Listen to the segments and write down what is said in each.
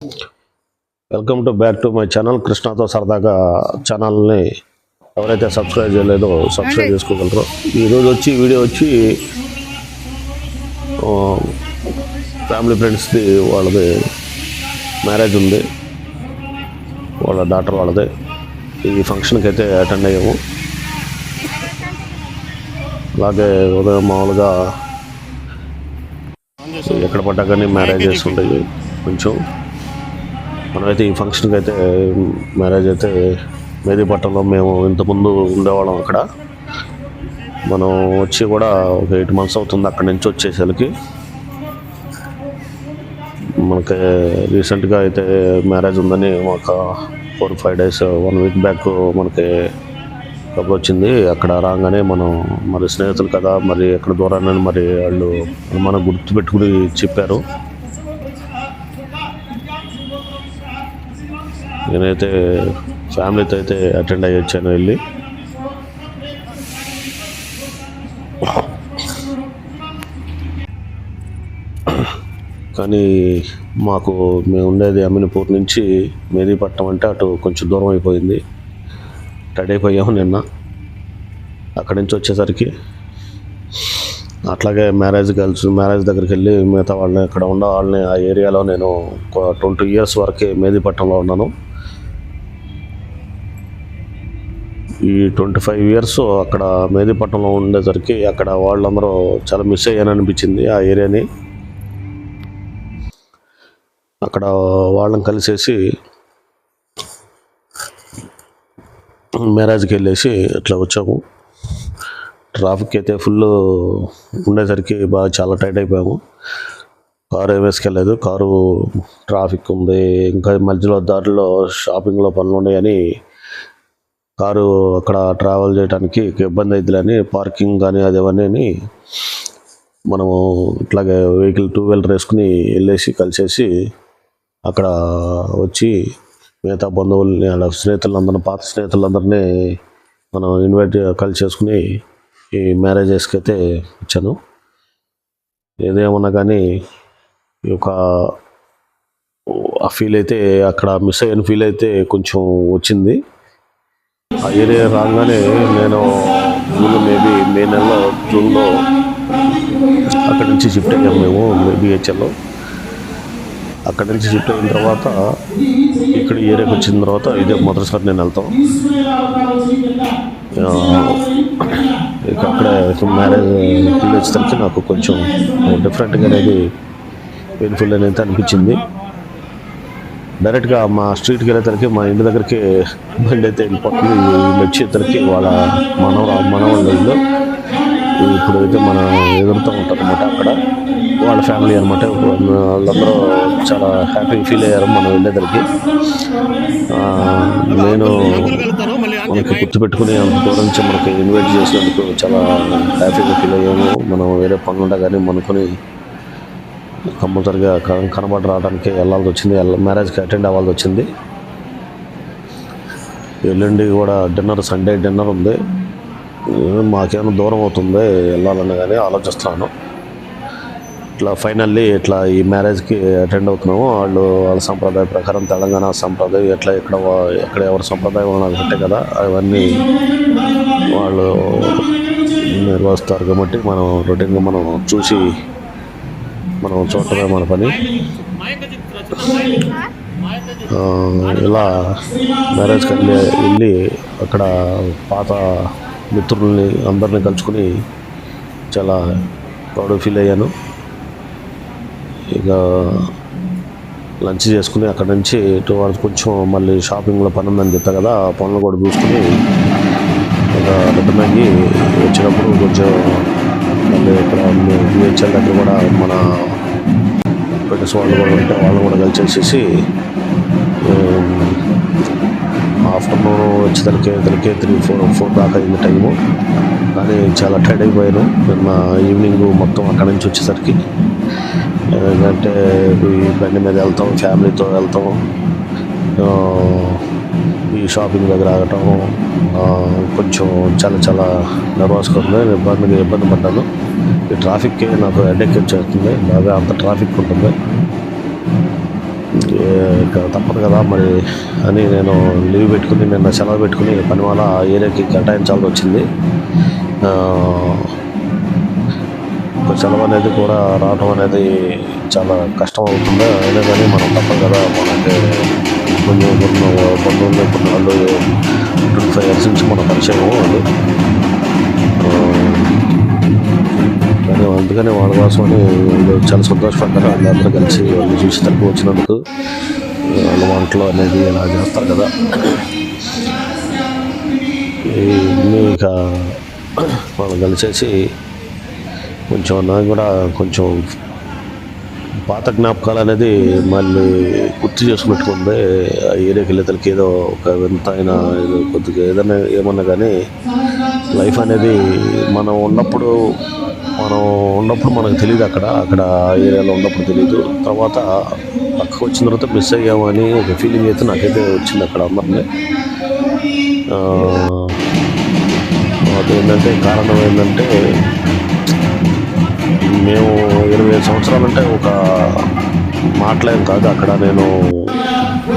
Welcome back to my channel కృష్ణతో సరదాగా ఛానల్ని ఎవరైతే సబ్స్క్రైబ్ చేయలేదో సబ్స్క్రైబ్ చేసుకోగలరు. ఈరోజు వీడియో వచ్చి ఫ్యామిలీ ఫ్రెండ్స్ది వాళ్ళది మ్యారేజ్ ఉంది, వాళ్ళ డాటర్ వాళ్ళది. ఈ ఫంక్షన్కి అయితే అటెండ్ అయ్యాము. అలాగే ఉదయం మామూలుగా ఎక్కడ పడ్డా కానీ మ్యారేజెస్ ఉంటాయి. కొంచెం మనమైతే ఈ ఫంక్షన్కి అయితే మ్యారేజ్ అయితే మేదీపట్నంలో మేము ఇంతకుముందు ఉండేవాళ్ళం. అక్కడ మనం వచ్చి కూడా ఒక 8 months అవుతుంది అక్కడి నుంచి వచ్చేసరికి. మనకి రీసెంట్గా అయితే మ్యారేజ్ ఉందని ఒక 4-5 days 1 week బ్యాక్ మనకి కబురు వచ్చింది. అక్కడ రాగానే మనం మరి స్నేహితులు కదా, మరి ఎక్కడ దూరాన్ని మరి వాళ్ళు మనం గుర్తుపెట్టుకుని చెప్పారు. నేనైతే ఫ్యామిలీతో అయితే అటెండ్ అయ్యి వచ్చాను వెళ్ళి. కానీ మాకు మేము ఉండేది అమీన్పూర్ నుంచి మేదీపట్నం అంటే అటు కొంచెం దూరం అయిపోయింది. టైడ్ అయిపోయాము నిన్న అక్కడి నుంచి వచ్చేసరికి. అట్లాగే మ్యారేజ్ దగ్గరికి వెళ్ళి మిగతా వాళ్ళని ఇక్కడ ఉన్న వాళ్ళని ఆ ఏరియాలో నేను 20 years వరకే మేదీపట్నంలో ఉన్నాను. ఈ 25 years అక్కడ మేదీపట్నంలో ఉండేసరికి అక్కడ వాళ్ళందరూ చాలా మిస్ అయ్యాను అనిపించింది ఆ ఏరియాని. అక్కడ వాళ్ళని కలిసేసి మ్యారేజ్కి వెళ్ళేసి అట్లా వచ్చాము. ట్రాఫిక్ అయితే ఫుల్ ఉండేసరికి బాగా చాలా టైట్ అయిపోయాము. కారు ఏం వేసుకెళ్ళలేదు, కారు ట్రాఫిక్ ఉంది, ఇంకా మధ్యలో దారిలో షాపింగ్లో పనులు ఉన్నాయని కారు అక్కడ ట్రావెల్ చేయడానికి ఇబ్బంది అవుతుందని పార్కింగ్ కానీ అదేవన్నీ మనము ఇట్లాగే వెహికల్ 2-wheeler వేసుకుని వెళ్ళేసి కలిసేసి అక్కడ వచ్చి మిగతా బంధువుల్ని అలా స్నేహితులందరినీ పాత స్నేహితులందరినీ మనం ఇన్వైట్ కలిసేసుకుని ఈ మ్యారేజెస్కి అయితే వచ్చాను. ఏదేమన్నా కానీ ఈ యొక్క ఆ ఫీల్ అయితే అక్కడ మిస్ అయిన ఫీల్ అయితే కొంచెం వచ్చింది. ఆ ఏరియా రాగానే నేను మేబీ మే నెలలో జూన్లో అక్కడి నుంచి షిఫ్ట్ అయ్యాము మేము బిహెచ్ఎల్లో. అక్కడి నుంచి షిఫ్ట్ అయిన తర్వాత ఇక్కడ ఏరియాకి వచ్చిన తర్వాత ఇదే మొదటిసారి నేను వెళ్తాం. ఇక అక్కడే మ్యారేజ్ ఫీల్ వచ్చేసరికి నాకు కొంచెం డిఫరెంట్గా అనేది పెయిన్ఫుల్ అనేది అనిపించింది. డైరెక్ట్గా మా స్ట్రీట్కి వెళ్ళేసరికి మా ఇంటి దగ్గరికి బండి అయితే వెళ్ళిపోతుంది. వీళ్ళు వచ్చేసరికి వాళ్ళ మనవాళ్ళ ఇల్లు ఇప్పుడు అయితే మన ఎదురుతూ ఉంటారు అన్నమాట. అక్కడ వాళ్ళ ఫ్యామిలీ అనమాట. వాళ్ళందరూ చాలా హ్యాపీ ఫీల్ అయ్యారు మనం వెళ్ళేసరికి. నేను మనకి గుర్తుపెట్టుకుని అంత దూరం నుంచి మనకి ఇన్వైట్ చేసినందుకు చాలా హ్యాపీగా ఫీల్ అయ్యాము. మనం వేరే పనులు కానీ అనుకుని కంపల్సరిగా కనబడి రావడానికి వెళ్ళాల్సి వచ్చింది, మ్యారేజ్కి అటెండ్ అవ్వాల్సి వచ్చింది. ఎల్లుండి కూడా సండే డిన్నర్ ఉంది. మాకేమైనా దూరం అవుతుంది వెళ్ళాలని కానీ ఆలోచిస్తున్నాను. ఇట్లా ఫైనల్లీ ఇట్లా ఈ మ్యారేజ్కి అటెండ్ అవుతున్నాము. వాళ్ళ సంప్రదాయ ప్రకారం తెలంగాణ సంప్రదాయం ఎక్కడ ఎవరి సంప్రదాయం ఉన్నది అంటే కదా అవన్నీ వాళ్ళు నిర్వహిస్తారు కాబట్టి మనం రొటీన్గా మనం చూసి మనం చూడటమే మన పని. ఇలా మ్యారేజ్కి వెళ్ళి అక్కడ పాత మిత్రుల్ని అందరినీ కలుసుకుని చాలా ప్రౌడ్ ఫీల్ అయ్యాను. ఇక లంచ్ చేసుకుని అక్కడ నుంచి టువర్డ్స్ కొంచెం మళ్ళీ షాపింగ్లో పని ఉందని చెప్తా కదా, ఆ పనులు కూడా చూసుకుని ఇక రిటర్న్ అయ్యి వచ్చినప్పుడు కొంచెం మళ్ళీ ఇక్కడ బిహెచ్ఎల్ దగ్గర కూడా మన ఫ్రెండ్స్ వాళ్ళు కూడా ఉంటే వాళ్ళు కూడా కలిసేసేసి ఆఫ్టర్నూన్ వచ్చేసరికి 3-4 దాకా అయింది టైము. కానీ చాలా టైర్డ్ అయిపోయాను నిన్న ఈవినింగ్ మొత్తం అక్కడి నుంచి వచ్చేసరికి. ఎందుకంటే ఈ బండి మీద వెళ్తాం, ఫ్యామిలీతో వెళ్తాం, ఈ షాపింగ్ దగ్గర ఆగటం కొంచెం చాలా నర్వస్గా ఉంది. ఇబ్బంది పడ్డాను. ఈ ట్రాఫిక్కి నాకు హెడేక్ వచ్చేస్తుంది బాగా, అంత ట్రాఫిక్ ఉంటుంది. ఇక తప్పదు కదా మరి అని నేను లీవ్ పెట్టుకుని నిన్న సెలవు పెట్టుకుని పని వల్ల ఆ ఏరియాకి కేటాయించాల్సి వచ్చింది. ఒక సెలవు అనేది కూడా రావడం అనేది చాలా కష్టం అవుతుంది. అయినా కానీ మనం తప్పదు కదా, మనకి కొన్ని బంధువులు కొన్ని వాళ్ళు 25 years నుంచి మన పరిచయం వాళ్ళు. కానీ అందుకని వాళ్ళ కోసమని చాలా సంతోషపడ్డారు. వాళ్ళందరూ కలిసి వాళ్ళు చూసి తక్కువ వచ్చినందుకు. వాళ్ళ వంటలు అనేది ఇలా చేస్తారు కదా, ఇక వాళ్ళు కలిసేసి కొంచెం నాకు కూడా కొంచెం పాత జ్ఞాపకాలు అనేది మళ్ళీ గుర్తు చేసి పెట్టుకుంది. ఆ ఏరియాకి వెళ్ళేతలకి ఏదో ఒక వింత అయినా ఏదో కొద్దిగా ఏదైనా ఏమన్నా కానీ లైఫ్ అనేది మనం ఉన్నప్పుడు మనకు తెలియదు. అక్కడ ఏరియాలో ఉన్నప్పుడు తెలియదు. తర్వాత పక్కకు వచ్చిన తర్వాత మిస్ అయ్యామని ఒక ఫీలింగ్ అయితే నాకైతే వచ్చింది అక్కడ అందరినీ. అదేంటంటే కారణం ఏంటంటే, మేము 25 సంవత్సరాలు అంటే ఒక మాటలేం కాదు. అక్కడ నేను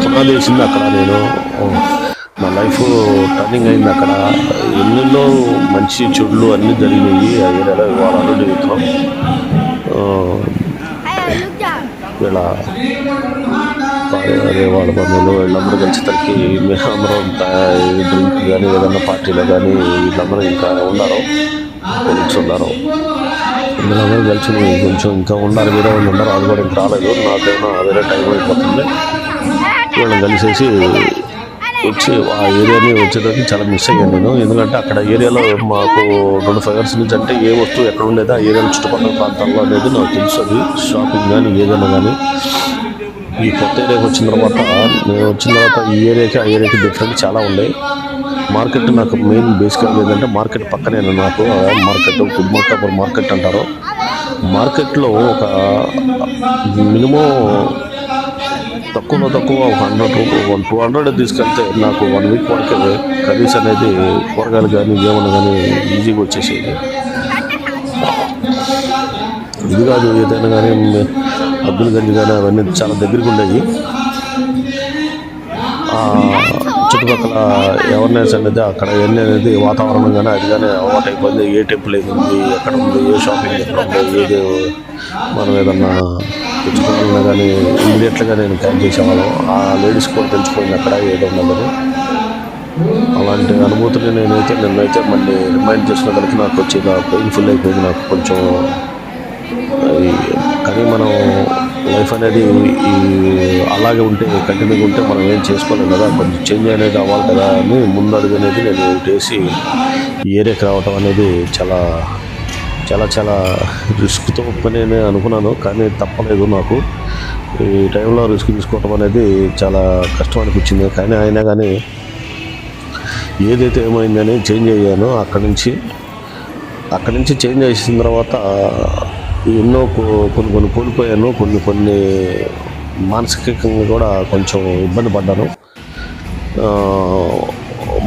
పునాది వేసింది, అక్కడ నేను నా లైఫ్ టర్నింగ్ అయింది. అక్కడ ఎన్నెన్నో మంచి చెడులు అన్నీ జరిగినాయి ఆ ఏరియాలో. ఇవాళ ఆల్రెడీ చెప్తున్నాం. ఇలా అదే వాళ్ళ బంధువులు వీళ్ళందరూ కలిసేసరికి మేమందరం డ్రింక్ కానీ ఏదన్నా పార్టీలో కానీ వీళ్ళందరూ ఇంకా ఉన్నారు, కొలీగ్స్ ఉన్నారు. వీళ్ళందరూ కలిసి కొంచెం ఇంకా ఉన్నారు, వేరే వాళ్ళు ఉన్నారు. అది కూడా ఇంకా రాలేదు. నాకేమో వేరే టైం అయిపోతుంది. వీళ్ళని కలిసేసి వచ్చి ఆ ఏరియాని వచ్చేటప్పుడు చాలా మిస్ అయ్యాను నేను. ఎందుకంటే అక్కడ ఏరియాలో మాకు 25 years నుంచి అంటే ఏ వస్తువు ఎక్కడ ఉండేది ఆ ఏరియా చుట్టుపక్కల ప్రాంతాల్లో అనేది నాకు తెలుసు. అది షాపింగ్ కానీ ఏదైనా కానీ. ఈ కొత్త ఏరియాకి వచ్చిన తర్వాత ఈ ఏరియాకి డిఫరెంట్ చాలా ఉన్నాయి. మార్కెట్ నాకు మెయిన్ బేసిక్గా ఏంటంటే మార్కెట్ పక్కనే నాకు మార్కెట్ కుడ్మకాపూర్ మార్కెట్ అంటారు. మార్కెట్లో ఒక మినిమం తక్కువ ఒక 200 తీసుకెళ్తే నాకు 1 week వరకే కర్రీస్ అనేది కూరగాయలు కానీ ఏమన్నా కానీ ఈజీగా వచ్చేసేది. ఇది కాదు ఏదైనా కానీ అబ్దుల్ గంజ్ కానీ అవన్నీ చాలా దగ్గరికి ఉండేవి. చుట్టుపక్కల అవేర్నెస్ అనేది అక్కడ ఎన్ని అనేది వాతావరణం కానీ అది కానీ అలవాటు అయిపోయింది. ఏ టెంపుల్ ఏది ఉంది, ఎక్కడ ఉంది, ఏ షాపింగ్ ఎక్కడ ఉంది, ఏది మనం ఏదన్నా తెచ్చుకోవాలన్నా కానీ ఇమీడియట్గా నేను క్యాచ్ చేసేవాళ్ళం. ఆ లేడీస్ కూడా తెలిసిపోయింది అక్కడ ఏదో ఉన్నదని. అలాంటి అనుభూతిని నిన్నైతే మళ్ళీ రిమైండ్ చేసుకునేదానికి నాకు వచ్చి పెయిన్ఫుల్ అయిపోయింది నాకు కొంచెం. కానీ మనం లైఫ్ అనేది అలాగే ఉంటే కంటిన్యూగా ఉంటే మనం ఏం చేసుకోలేం కదా, కొంచెం చేంజ్ అనేది అవ్వాలి కదా అని ముందడుగు అనేది నేను వేసి ఈ ఏరియాకి రావటం అనేది చాలా చాలా చాలా రిస్క్తో పని అనుకున్నాను. కానీ తప్పలేదు నాకు. ఈ టైంలో రిస్క్ తీసుకోవటం అనేది చాలా కష్టం అనిపించింది. కానీ అయినా కానీ ఏదైతే ఏమైందని చేంజ్ అయ్యాను. అక్కడి నుంచి చేంజ్ చేసిన తర్వాత ఎన్నో కొన్ని కోల్పోయాను. కొన్ని మానసికంగా కూడా కొంచెం ఇబ్బంది పడ్డాను.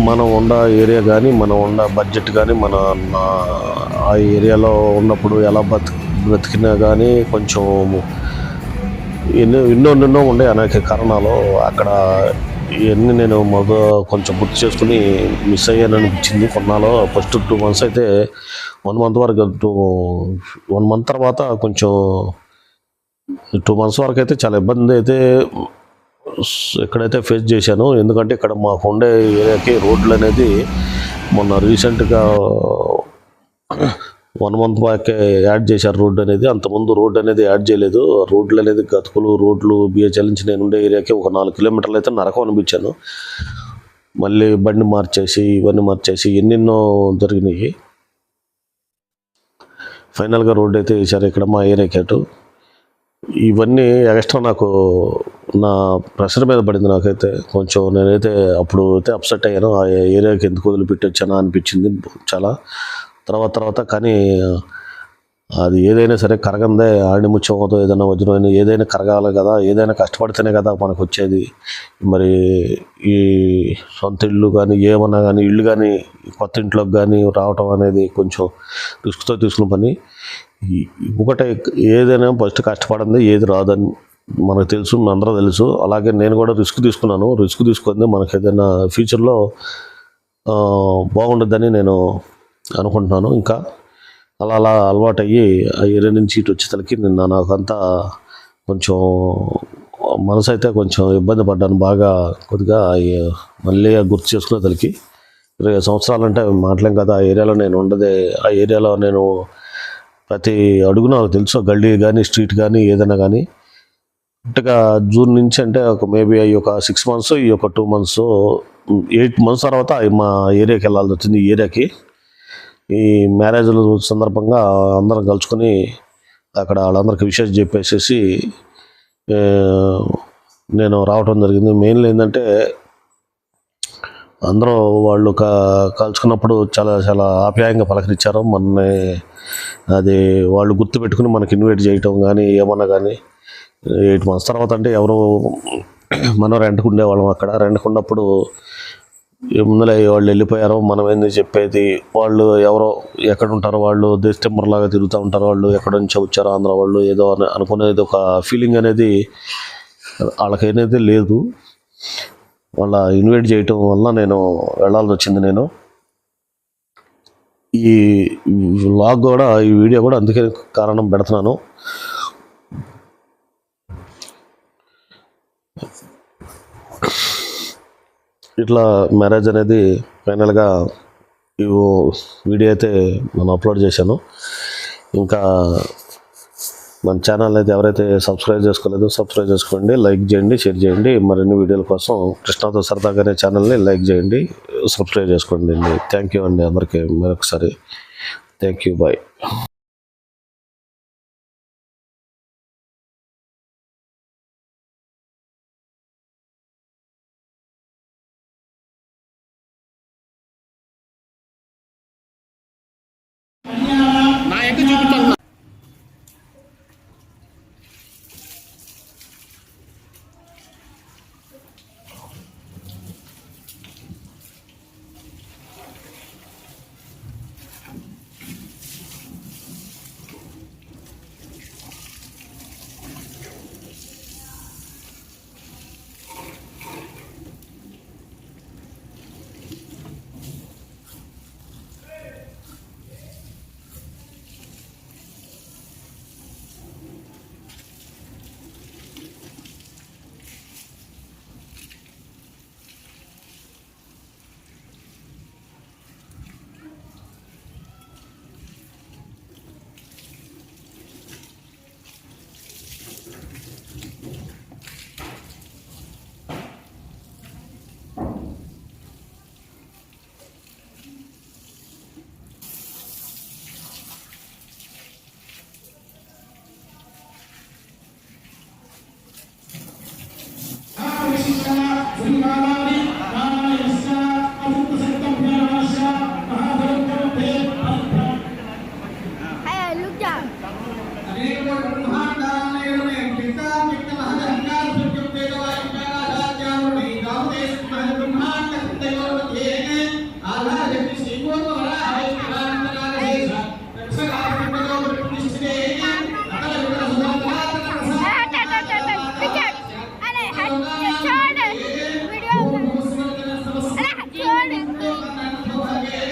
మనం ఉన్న ఏరియా కానీ మనం ఉన్న బడ్జెట్ కానీ ఆ ఏరియాలో ఉన్నప్పుడు ఎలా బ్రతికినా కానీ కొంచెం ఎన్నో ఉండే అనేక కారణాలు. అక్కడ ఇవన్నీ నేను కొంచెం గుర్తు చేసుకుని మిస్ అయ్యాను అనిపించింది. కొన్నాళ్ళు ఫస్ట్ 2 months అయితే 1 month వరకు 1 month తర్వాత కొంచెం 2 months వరకు అయితే చాలా ఇబ్బంది అయితే ఎక్కడైతే ఫేస్ చేశాను. ఎందుకంటే ఇక్కడ మాకు ఉండే ఏరియాకి రోడ్లు అనేది మొన్న రీసెంట్గా 1 month బ్యాక్ యాడ్ చేశారు రోడ్డు అనేది. అంతకుముందు రోడ్డు అనేది యాడ్ చేయలేదు. రోడ్లు అనేది గతుకులు రోడ్లు బిహెచ్ఎల్ నుంచి నేను ఉండే ఏరియాకి ఒక 4 kilometers అయితే నరకం అనిపించాను. మళ్ళీ బండి మార్చేసి ఇవన్నీ మార్చేసి ఎన్నెన్నో జరిగినాయి. ఫైనల్గా రోడ్డు అయితే వేశారు ఇక్కడ మా ఏరియాకి అటు. ఇవన్నీ ఎక్స్ట్రా నాకు నా ప్రెషర్ మీద పడింది. నాకైతే కొంచెం నేనైతే అప్పుడు అయితే అప్సెట్ అయ్యాను. ఆ ఏరియాకి ఎందుకు వదిలిపెట్టి వచ్చానా అనిపించింది చాలా తర్వాత. కానీ అది ఏదైనా సరే కరగందే ఆడి ముచ్చమవుతో ఏదైనా వజ్రం ఏదైనా కరగాలి కదా, ఏదైనా కష్టపడితేనే కదా మనకు వచ్చేది. మరి ఈ సొంత ఇల్లు కానీ ఏమన్నా కానీ ఇల్లు కానీ కొత్త ఇంట్లోకి కానీ రావటం అనేది కొంచెం రిస్క్తో తీసుకున్న పని. ఒకటే ఏదైనా ఫస్ట్ కష్టపడింది ఏది రాదని మనకు తెలుసు, అందరూ తెలుసు. అలాగే నేను కూడా రిస్క్ తీసుకున్నాను. రిస్క్ తీసుకుంది మనకు ఏదైనా ఫ్యూచర్లో బాగుండద్దని నేను అనుకుంటున్నాను. ఇంకా అలా అలా అలవాటయ్యి ఆ ఏరియా నుంచి ఇటు వచ్చేసరికి నాకంతా కొంచెం మనసు అయితే కొంచెం ఇబ్బంది పడ్డాను బాగా. కొద్దిగా మళ్ళీ గుర్తు చేసుకునేసరికి 20 సంవత్సరాలంటే మాటలేం కదా. ఆ ఏరియాలో నేను ఉండదే, ఆ ఏరియాలో నేను ప్రతి అడుగు నాకు తెలుసు. గల్లీ కానీ స్ట్రీట్ కానీ ఏదైనా కానీ కరెక్ట్గా జూన్ నుంచి అంటే ఒక మేబీ అవి ఒక 6 months, ఈ ఒక 2 months, 8 months తర్వాత మా ఏరియాకి వెళ్ళాల్సి వచ్చింది. ఈ ఏరియాకి ఈ మ్యారేజ్ల సందర్భంగా అందరం కలుసుకొని అక్కడ వాళ్ళందరికీ విషెస్ చెప్పేసేసి నేను రావటం జరిగింది. మెయిన్లీ ఏంటంటే అందరూ వాళ్ళు కలుసుకున్నప్పుడు చాలా చాలా ఆప్యాయంగా పలకరించారు మనని. అది వాళ్ళు గుర్తుపెట్టుకుని మనకి ఇన్వైట్ చేయటం కానీ ఏమన్నా కానీ. 8 months తర్వాత అంటే ఎవరు మనం రెంట్కు ఉండేవాళ్ళం. అక్కడ రెంట్కు ఉన్నప్పుడు ముందర వాళ్ళు వెళ్ళిపోయారో మనం ఏంది చెప్పేది. వాళ్ళు ఎవరో ఎక్కడ ఉంటారో, వాళ్ళు దేశంబర్లాగా తిరుగుతూ ఉంటారు. వాళ్ళు ఎక్కడ నుంచి వచ్చారో ఆంధ్ర వాళ్ళు ఏదో అనుకునేది ఒక ఫీలింగ్ అనేది వాళ్ళకైతే లేదు. వాళ్ళ ఇన్వైట్ చేయటం వల్ల నేను వెళ్ళాల్సి వచ్చింది. నేను ఈ వ్లాగ్ కూడా, ఈ వీడియో కూడా అందుకే కారణం పెడుతున్నాను. ఇట్లా మ్యారేజ్ అనేది ఫైనల్గా ఈ వీడియో అయితే మనం అప్లోడ్ చేశాను. ఇంకా మన ఛానల్ అయితే ఎవరైతే సబ్స్క్రైబ్ చేసుకోలేదో సబ్స్క్రైబ్ చేసుకోండి, లైక్ చేయండి, షేర్ చేయండి. మరిన్ని వీడియోల కోసం కృష్ణతో సరదాగా అనే ఛానల్ని లైక్ చేయండి, సబ్స్క్రైబ్ చేసుకోండి అండి. థ్యాంక్ యూ అండి అందరికీ మరొకసారి. Thank you, bye. నా యొక్క చూపించాలి. Hey, look down.